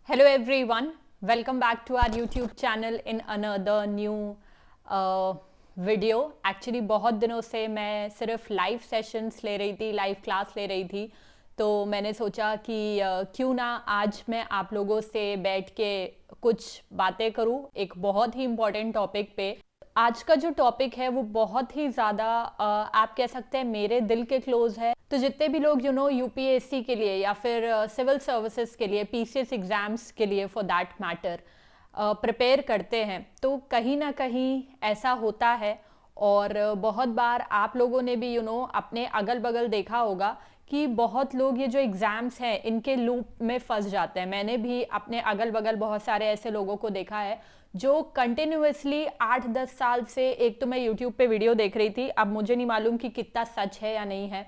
Hello everyone, welcome back to our YouTube channel in another new video. Actually बहुत दिनों से मैं सिर्फ लाइव सेशंस ले रही थी, लाइव क्लास ले रही थी, तो मैंने सोचा कि क्यों ना आज मैं आप लोगों से बैठ के कुछ बातें करूं एक बहुत ही इम्पोर्टेंट टॉपिक पे। आज का जो टॉपिक है वो बहुत ही ज़्यादा आप कह सकते हैं मेरे दिल के क्लोज है। तो जितने भी लोग यूपीएससी के लिए या फिर सिविल सर्विसेज के लिए, पीसीएस एग्जाम्स के लिए फॉर दैट मैटर प्रिपेयर करते हैं, तो कहीं ना कहीं ऐसा होता है। और बहुत बार आप लोगों ने भी अपने अगल बगल देखा होगा कि बहुत लोग ये जो एग्ज़ाम्स हैं इनके लूप में फंस जाते हैं। मैंने भी अपने अगल बगल बहुत सारे ऐसे लोगों को देखा है जो कंटिन्यूसली 8-10 साल से, एक तो मैं यूट्यूब पे वीडियो देख रही थी, अब मुझे नहीं मालूम कि कितना सच है या नहीं है,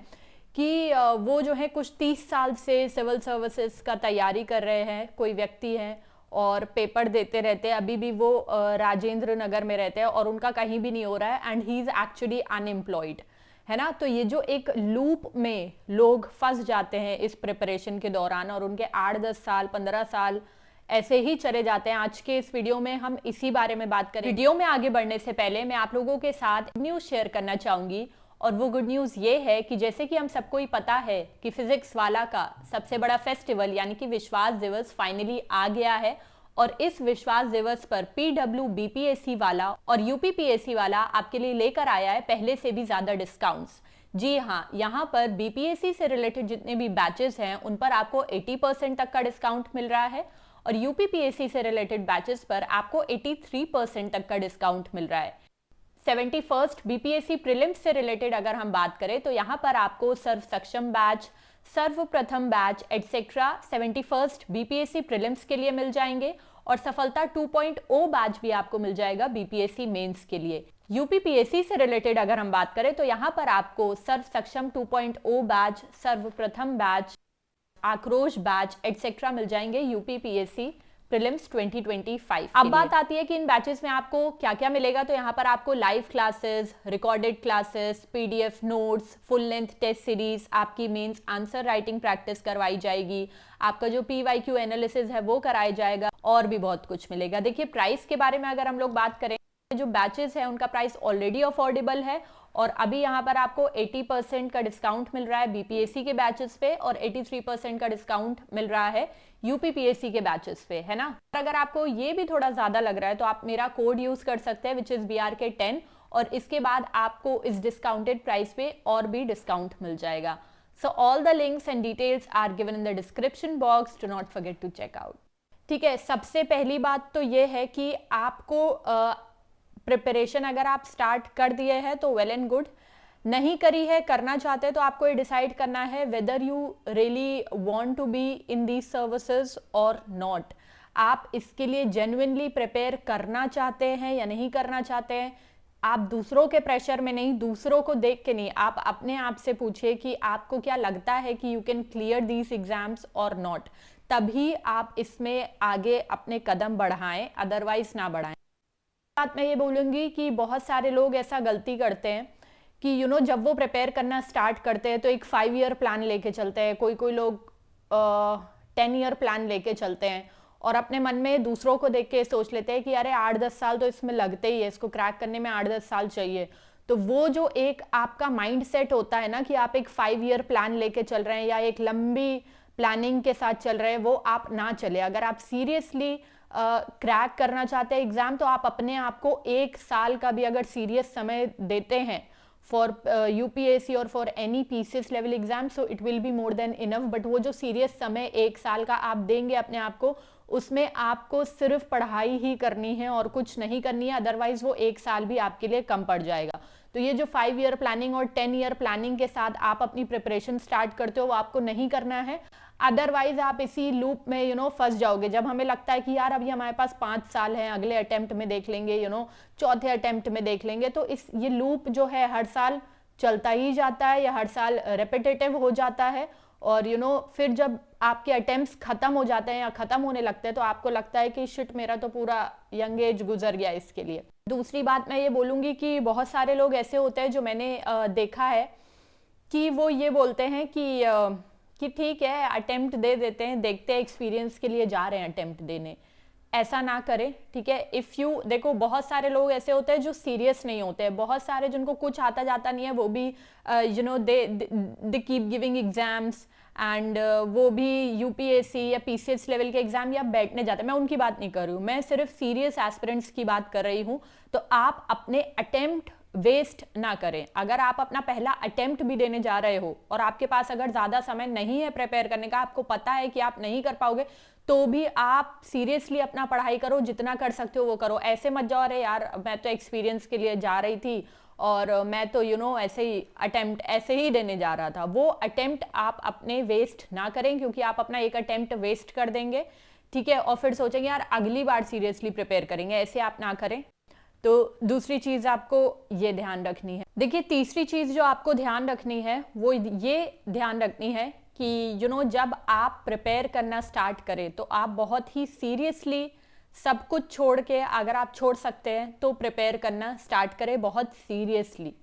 कि वो जो है कुछ 30 साल से सिविल सर्विसेज का तैयारी कर रहे हैं, कोई व्यक्ति है और पेपर देते रहते हैं। अभी भी वो राजेंद्र नगर में रहते हैं और उनका कहीं भी नहीं हो रहा है and he is actually unemployed, है ना। तो ये जो एक लूप में लोग फंस जाते हैं इस प्रिपरेशन के दौरान और उनके 8-10 साल 15 साल ऐसे ही चले जाते हैं। आज के इस वीडियो में हम इसी बारे में बात करें। वीडियो में आगे बढ़ने से पहले मैं आप लोगों के साथ न्यूज़ शेयर करना चाहूँगी, और वो गुड न्यूज़ ये है कि जैसे कि हम सबको ही पता है कि फिजिक्स वाला का सबसे बड़ा फेस्टिवल यानी कि विश्वास दिवस फाइनली आ गया है। और इस विश्वास दिवस पर पीडब्ल्यू बीपीएससी वाला और यूपीपीएससी वाला आपके लिए लेकर आया है पहले से भी ज़्यादा डिस्काउंट्स। जी हाँ, यहाँ पर बीपीएससी से रिलेटेड जितने भी बैचेस हैं उन पर आपको 80% तक का डिस्काउंट मिल रहा है, और यूपीपीएससी से रिलेटेड बैचेस पर आपको 83% तक का डिस्काउंट मिल रहा है। 71st बीपीएससी प्रीलिम्स से रिलेटेड अगर हम बात करें तो यहाँ पर आपको सर्व सक्षम बैच, सर्वप्रथम batch etcetera 71st BPSC prelims के लिए मिल जाएंगे, और सफलता 2.0 बैच भी आपको मिल जाएगा बीपीएससी मेंस के लिए। यूपीपीएससी से रिलेटेड अगर हम बात करें तो यहाँ पर आपको सर्व सक्षम 2.0 बैच, सर्वप्रथम बैच, आक्रोश बैच एटसेट्रा मिल जाएंगे यूपीपीएससी प्रीलिम्स 2025। अब बात आती है कि इन बैचेस में आपको क्या क्या मिलेगा। तो यहाँ पर आपको live classes, recorded classes, PDF notes, full length test series, आपकी मेंस आंसर राइटिंग प्रैक्टिस करवाई जाएगी, आपका जो पीवाईक्यू एनालिसिस है वो कराया जाएगा, और भी बहुत कुछ मिलेगा। देखिए, प्राइस के बारे में अगर हम लोग बात करें, जो बैचेस है उनका प्राइस ऑलरेडी अफोर्डेबल है, और अभी यहाँ पर आपको 80% का डिस्काउंट मिल रहा है बीपीएससी के बैचेस पे, और 83% का डिस्काउंट मिल रहा है यूपीपीएससी के बैचेस पे, है ना। और अगर आपको ये भी थोड़ा ज़्यादा लग रहा है तो आप मेरा कोड यूज़ कर सकते हैं, विच इज़ BRK10, और इसके बाद आपको इस डिस्काउंटेड प्राइस पे और भी डिस्काउंट मिल जाएगा। So all the links and details are given in the description box, do not forget to check out. ठीक है, सबसे पहली बात तो ये है कि आपको प्रिपरेशन अगर आप स्टार्ट कर दिए हैं तो वेल एंड गुड, नहीं करी है, करना चाहते हैं, तो आपको ये डिसाइड करना है whether you really want to be in these services और नॉट। आप इसके लिए जेन्युइनली प्रिपेयर करना चाहते हैं या नहीं करना चाहते हैं। आप दूसरों के प्रेशर में नहीं, दूसरों को देख के नहीं, आप अपने आप से पूछिए कि आपको क्या लगता है कि you can clear these exams और नॉट, तभी आप इसमें आगे अपने कदम बढ़ाएं, अदरवाइज ना बढ़ाएं। बात मैं ये बोलूँगी कि बहुत सारे लोग ऐसा गलती करते हैं कि जब वो प्रिपेयर करना स्टार्ट करते हैं तो एक 5 ईयर प्लान लेके चलते हैं, कोई लोग 10 ईयर प्लान लेके चलते हैं, और अपने मन में दूसरों को देख के सोच लेते हैं कि अरे 8-10 साल तो इसमें लगते ही है, इसको क्रैक करने में 8-10 साल चाहिए। तो वो जो एक आपका माइंड सेट होता है ना कि आप एक 5 ईयर प्लान लेके चल रहे हैं या एक लंबी प्लानिंग के साथ चल रहे हैं, वो आप ना चले। अगर आप सीरियसली क्रैक करना चाहते हैं एग्जाम, तो आप अपने आप को 1 साल का भी अगर सीरियस समय देते हैं फॉर यूपीएससी और for any PCS level exam, so it will be more than enough. But वो जो सीरियस समय 1 साल का आप देंगे अपने आप को, उसमें आपको सिर्फ पढ़ाई ही करनी है और कुछ नहीं करनी है, अदरवाइज वो 1 साल भी आपके लिए कम पड़ जाएगा। तो ये जो 5 ईयर प्लानिंग और 10 ईयर प्लानिंग के साथ आप अपनी प्रिपरेशन स्टार्ट करते हो, वो आपको नहीं करना है। अदरवाइज आप इसी लूप में फंस जाओगे। जब हमें लगता है कि यार अभी हमारे पास 5 साल हैं, अगले अटेम्प्ट में देख लेंगे, चौथे अटेम्प्ट में देख लेंगे, तो ये लूप जो है हर साल चलता ही जाता है या हर साल रेपिटेटिव हो जाता है। और फिर जब आपके अटेम्प्ट्स खत्म हो जाते हैं या खत्म होने लगते हैं तो आपको लगता है कि शिट, मेरा तो पूरा यंग एज गुजर गया इसके लिए। दूसरी बात मैं ये बोलूँगी कि बहुत सारे लोग ऐसे होते हैं जो मैंने देखा है कि वो ये बोलते हैं कि कि ठीक है अटेम्प्ट दे देते हैं, देखते हैं, एक्सपीरियंस के लिए जा रहे हैं अटेम्प्ट देने, ऐसा ना करें, ठीक है। इफ़ यू देखो बहुत सारे लोग ऐसे होते हैं जो सीरियस नहीं होते हैं, बहुत सारे जिनको कुछ आता जाता नहीं है वो भी they keep giving exams and वो भी यूपीएससी या पीसीएस लेवल के एग्जाम या बैठने जाते हैं। मैं उनकी बात नहीं कर रही हूँ, मैं सिर्फ सीरियस एस्पिरेंट्स की बात कर रही हूँ। तो आप अपने अटेम्प्ट वेस्ट ना करें। अगर आप अपना पहला अटेम्प्ट भी देने जा रहे हो और आपके पास अगर ज़्यादा समय नहीं है प्रिपेयर करने का, आपको पता है कि आप नहीं कर पाओगे, तो भी आप सीरियसली अपना पढ़ाई करो, जितना कर सकते हो वो करो। ऐसे मत जाओ अरे यार मैं तो एक्सपीरियंस के लिए जा रही थी और मैं तो ऐसे ही अटेम्प्ट ऐसे ही देने जा रहा था। वो अटेम्प्ट आप अपने वेस्ट ना करें, क्योंकि आप अपना एक अटेम्प्ट वेस्ट कर देंगे, ठीक है, और फिर सोचेंगे यार अगली बार सीरियसली प्रिपेयर करेंगे। ऐसे आप ना करें। तो दूसरी चीज़ आपको ये ध्यान रखनी है। देखिए तीसरी चीज़ जो आपको ध्यान रखनी है वो ये ध्यान रखनी है कि जब आप प्रिपेयर करना स्टार्ट करें तो आप बहुत ही सीरियसली सब कुछ छोड़ के, अगर आप छोड़ सकते हैं तो प्रिपेयर करना स्टार्ट करें बहुत सीरियसली,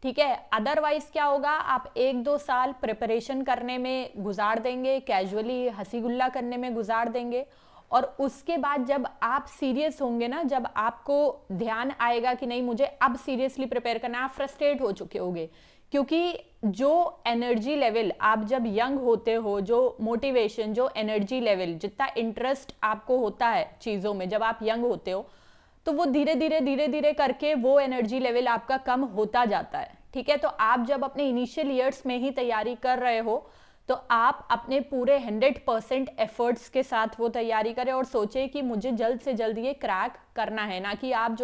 ठीक है। अदरवाइज क्या होगा, आप 1-2 साल प्रिपरेशन करने में गुजार देंगे, कैजुअली हंसी गुल्ला करने में गुजार देंगे, और उसके बाद जब आप सीरियस होंगे ना, जब आपको ध्यान आएगा कि नहीं मुझे अब सीरियसली प्रिपेयर करना है, आप फ्रस्ट्रेट हो चुके होंगे। क्योंकि जो एनर्जी लेवल आप जब यंग होते हो, जो मोटिवेशन, जो एनर्जी लेवल, जितना इंटरेस्ट आपको होता है चीज़ों में जब आप यंग होते हो, तो वो धीरे धीरे करके वो एनर्जी लेवल आपका कम होता जाता है, ठीक है। तो आप जब अपने इनिशियल ईयर्स में ही तैयारी कर रहे हो तो आप अपने पूरे 100% एफर्ट्स के साथ वो तैयारी करें और सोचें कि मुझे जल्द से जल्द ये क्रैक करना है, ना कि आप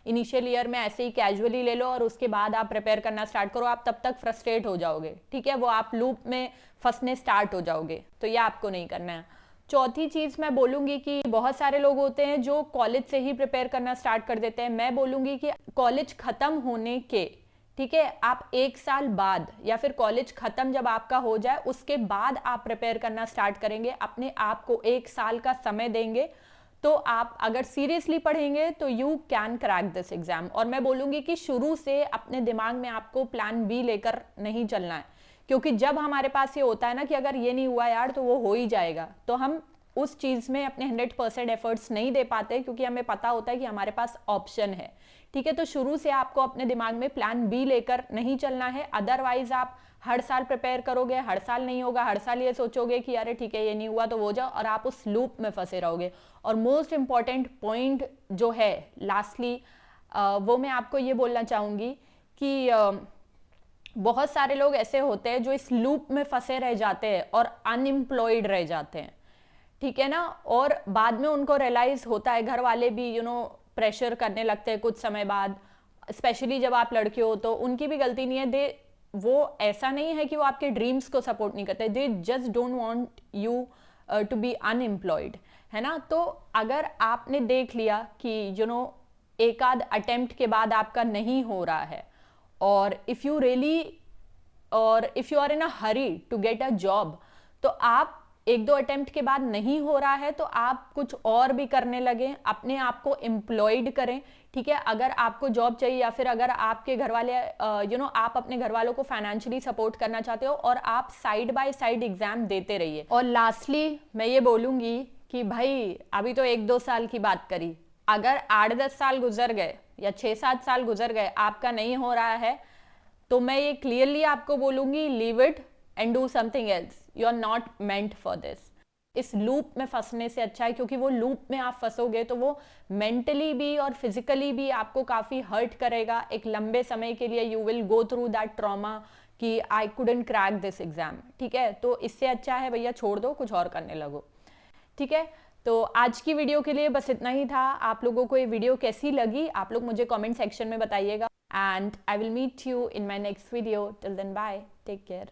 इनिशियल ईयर में ऐसे ही कैजुअली ले लो और उसके बाद आप प्रिपेयर करना स्टार्ट करो। आप तब तक फ्रस्ट्रेट हो जाओगे, ठीक है, वो आप लूप में फंसने स्टार्ट हो जाओगे। तो ये आपको नहीं करना है। चौथी चीज़ मैं बोलूँगी कि बहुत सारे लोग होते हैं जो कॉलेज से ही प्रिपेयर करना स्टार्ट कर देते हैं। मैं बोलूँगी कि कॉलेज ख़त्म होने के, ठीक है, आप 1 साल बाद या फिर कॉलेज खत्म जब आपका हो जाए उसके बाद आप प्रिपेयर करना स्टार्ट करेंगे, अपने आप को 1 साल का समय देंगे, तो आप अगर सीरियसली पढ़ेंगे तो you can crack this exam. और मैं बोलूँगी कि शुरू से अपने दिमाग में आपको प्लान बी लेकर नहीं चलना है, क्योंकि जब हमारे पास ये होता है ना कि अगर ये नहीं हुआ यार तो वो हो ही जाएगा, तो हम उस चीज़ में अपने 100% एफर्ट्स नहीं दे पाते, क्योंकि हमें पता होता है कि हमारे पास ऑप्शन है, ठीक है। तो शुरू से आपको अपने दिमाग में प्लान बी लेकर नहीं चलना है। अदरवाइज आप हर साल प्रिपेयर करोगे, हर साल नहीं होगा, हर साल ये सोचोगे कि अरे ठीक है ये नहीं हुआ तो वो जाओ, और आप उस लूप में फंसे रहोगे। और मोस्ट इंपॉर्टेंट पॉइंट जो है लास्टली, वो मैं आपको ये बोलना चाहूँगी कि बहुत सारे लोग ऐसे होते हैं जो इस लूप में फंसे रह जाते हैं और अनएम्प्लॉयड रह जाते हैं, ठीक है ना। और बाद में उनको रियलाइज होता है, घर वाले भी प्रेशर करने लगते हैं कुछ समय बाद, स्पेशली जब आप लड़के हो, तो उनकी भी गलती नहीं है। वो ऐसा नहीं है कि वो आपके ड्रीम्स को सपोर्ट नहीं करते, they just don't want you to be unemployed, है ना। तो अगर आपने देख लिया कि एक आध अटेम्प्ट के बाद आपका नहीं हो रहा है, और if you are in a hurry to get a job, तो आप 1-2 अटेम्प्ट के बाद नहीं हो रहा है तो आप कुछ और भी करने लगे, अपने आप को एम्प्लॉयड करें, ठीक है। अगर आपको जॉब चाहिए या फिर अगर आपके घर वाले आप अपने घर वालों को फाइनेंशियली सपोर्ट करना चाहते हो, और आप साइड बाय साइड एग्जाम देते रहिए। और लास्टली मैं ये बोलूँगी कि भाई अभी तो 1-2 साल की बात करी, अगर 8-10 साल गुजर गए या 6-7 साल गुजर गए, आपका नहीं हो रहा है, तो मैं ये क्लियरली आपको बोलूँगी, leave it and do something else, you are not meant for this. इस लूप में फंसने से अच्छा है, क्योंकि वो लूप में आप फंसोगे तो वो मेंटली भी और फिजिकली भी आपको काफ़ी हर्ट करेगा। एक लंबे समय के लिए you will go through that trauma कि I couldn't crack this exam, ठीक है। तो इससे अच्छा है भैया छोड़ दो, कुछ और करने लगो, ठीक है। तो आज की वीडियो के लिए बस इतना ही था। आप लोगों को ये वीडियो कैसी लगी आप लोग मुझे कमेंट सेक्शन में बताइएगा, and I will meet you in my next video. Till then bye, take care.